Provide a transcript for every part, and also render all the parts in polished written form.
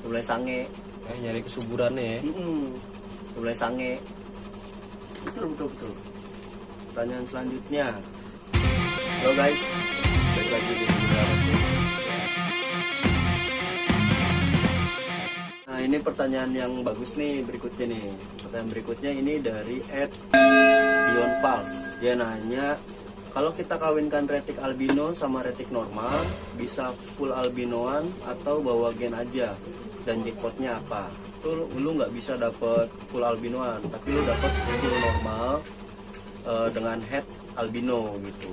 mulai sange. Nyari kesuburannya ya. Mulai sange. Betul. Pertanyaan selanjutnya. Halo guys, balik lagi di Gila Reptil. Nah ini pertanyaan yang bagus nih berikutnya nih. Pertanyaan berikutnya ini dari @dionfals. Dia nanya, kalau kita kawinkan retik albino sama retik normal, bisa full albinoan atau bawa gen aja? Dan jackpotnya apa? Tuh lu nggak bisa dapet full albinoan, tapi lu dapet full normal dengan head albino gitu.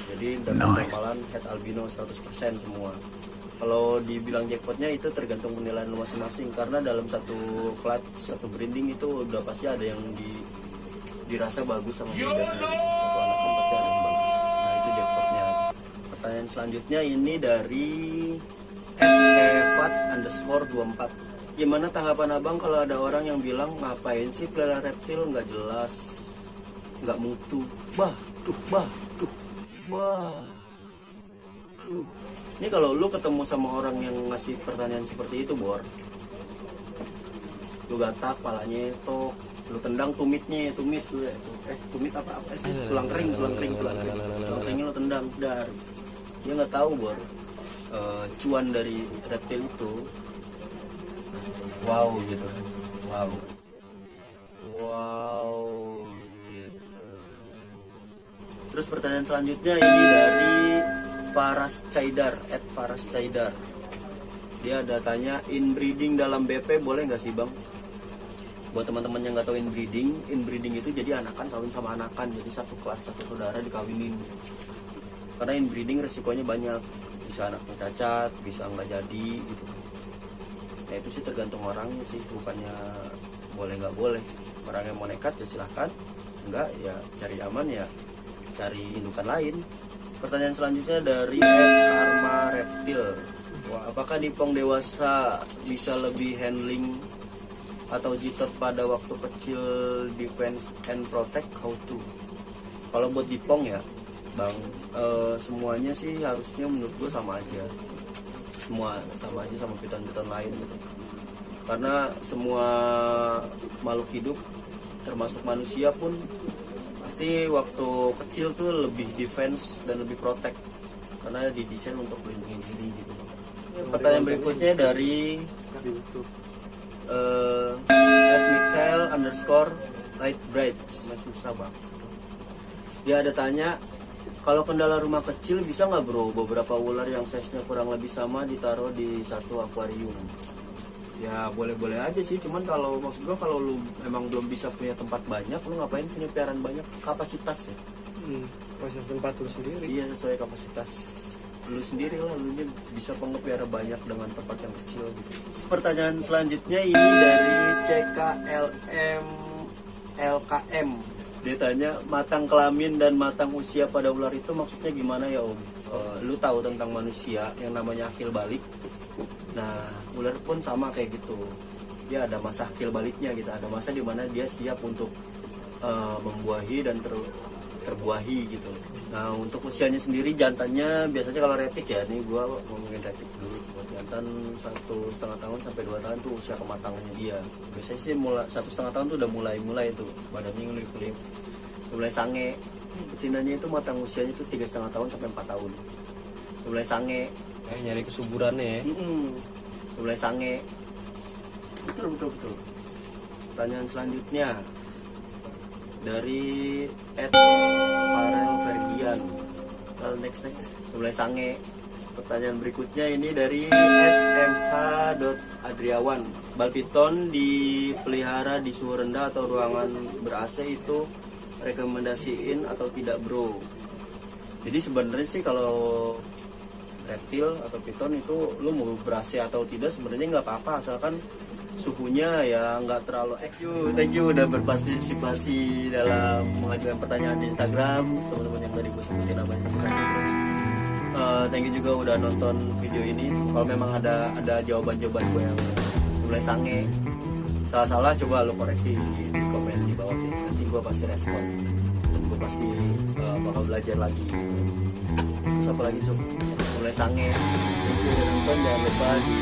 Jadi dapat normalan head albino 100% semua. Kalau dibilang jackpotnya itu tergantung penilaian lu masing-masing, karena dalam satu clutch, satu breeding itu udah pasti ada yang dirasa bagus sama breedernya. Satu anak kan pasti ada yang bagus. Nah itu jackpotnya. Pertanyaan selanjutnya ini dari @evat_24. Gimana tanggapan abang kalau ada orang yang bilang ngapain sih pelihara reptil nggak jelas, nggak mutu, bah. Ini kalau lu ketemu sama orang yang ngasih pertanyaan seperti itu, Bor, lu gatak palanya itu, lu tendang tumitnya, tumit apa sih, tulang kering lu tendang, dar. Dia nggak tahu, Bor, cuan dari reptil itu wow gitu. Terus pertanyaan selanjutnya ini dari Faras Caidar, @Faras Caidar. Dia ada tanya, inbreeding dalam BP boleh nggak sih bang? Buat teman-teman yang nggak tahu inbreeding itu jadi anakan kawin sama anakan, jadi satu kelas satu saudara dikawinin. Karena inbreeding resikonya banyak, bisa anaknya cacat, bisa nggak jadi gitu. Nah itu sih tergantung orangnya sih, bukannya boleh nggak boleh. Orang yang mau nekat ya silahkan, enggak ya cari aman ya cari indukan lain. Pertanyaan selanjutnya dari @karma reptil. Apakah dipong dewasa bisa lebih handling atau jitot pada waktu kecil, defense and protect, how to? Kalau buat dipong ya bang, semuanya sih harusnya menurut gue sama aja. Semua sama aja sama piton-piton lain gitu. Karena semua makhluk hidup termasuk manusia pun pasti waktu kecil tuh lebih defense dan lebih protect karena didesain untuk melindungi diri gitu. Pertanyaan berikutnya dari @Michael_Lightbright. Susah banget. Dia ada tanya, kalau kendala rumah kecil bisa nggak bro beberapa ular yang size-nya kurang lebih sama ditaruh di satu akuarium? Ya boleh-boleh aja sih, cuman kalau maksud gua kalau lu emang belum bisa punya tempat banyak, lu ngapain punya piaraan banyak? Kapasitas ya. Kapasitas tempat lu sendiri. Iya, sesuai kapasitas lu sendiri lah, lu bisa pengepiara banyak dengan tempat yang kecil gitu. Pertanyaan selanjutnya ini dari CKLM. Dia tanya, matang kelamin dan matang usia pada ular itu maksudnya gimana ya om? Lu tahu tentang manusia yang namanya akil balik? Nah, ular pun sama kayak gitu. Dia ada masa akil baliknya gitu. Ada masa di mana dia siap untuk membuahi dan terbuahi gitu. Nah, untuk usianya sendiri jantannya biasanya kalau retik ya, nih gua ngomongin retik dulu. Buat jantan 1,5 tahun sampai 2 tahun tuh usia kematangannya dia. Biasanya sih mulai 1,5 tahun tuh udah mulai tuh badannya ngelip-ngelip, mulai sange. Betinanya itu matang usianya tuh 3,5 tahun sampai 4 tahun. Mulai sange. Nyari kesuburannya ya. Mulai sange. Betul. Pertanyaan selanjutnya dari @Farel Fergian. Next. Mulai sange. Pertanyaan berikutnya ini dari @mh.adriawan. Balpiton dipelihara di suhu rendah atau ruangan ber-AC itu rekomendasiin atau tidak bro? Jadi sebenarnya sih kalau reptil atau piton itu lu mau ber-AC atau tidak sebenarnya nggak apa-apa, asalkan suhunya ya nggak terlalu ekstrim. Thank you udah berpartisipasi dalam mengajukan pertanyaan di Instagram, teman-teman yang tadi gue sebutin namanya satu-satu. Terus thank you juga udah nonton video ini. Kalau memang ada jawaban-jawaban gue yang mulai sange, salah-salah coba lo koreksi di komen di bawah ya. Nanti gue pasti respon dan gue pasti bakal belajar lagi. Terus apa lagi Cuk? Mulai sange. Thank you udah nonton, jangan lupa di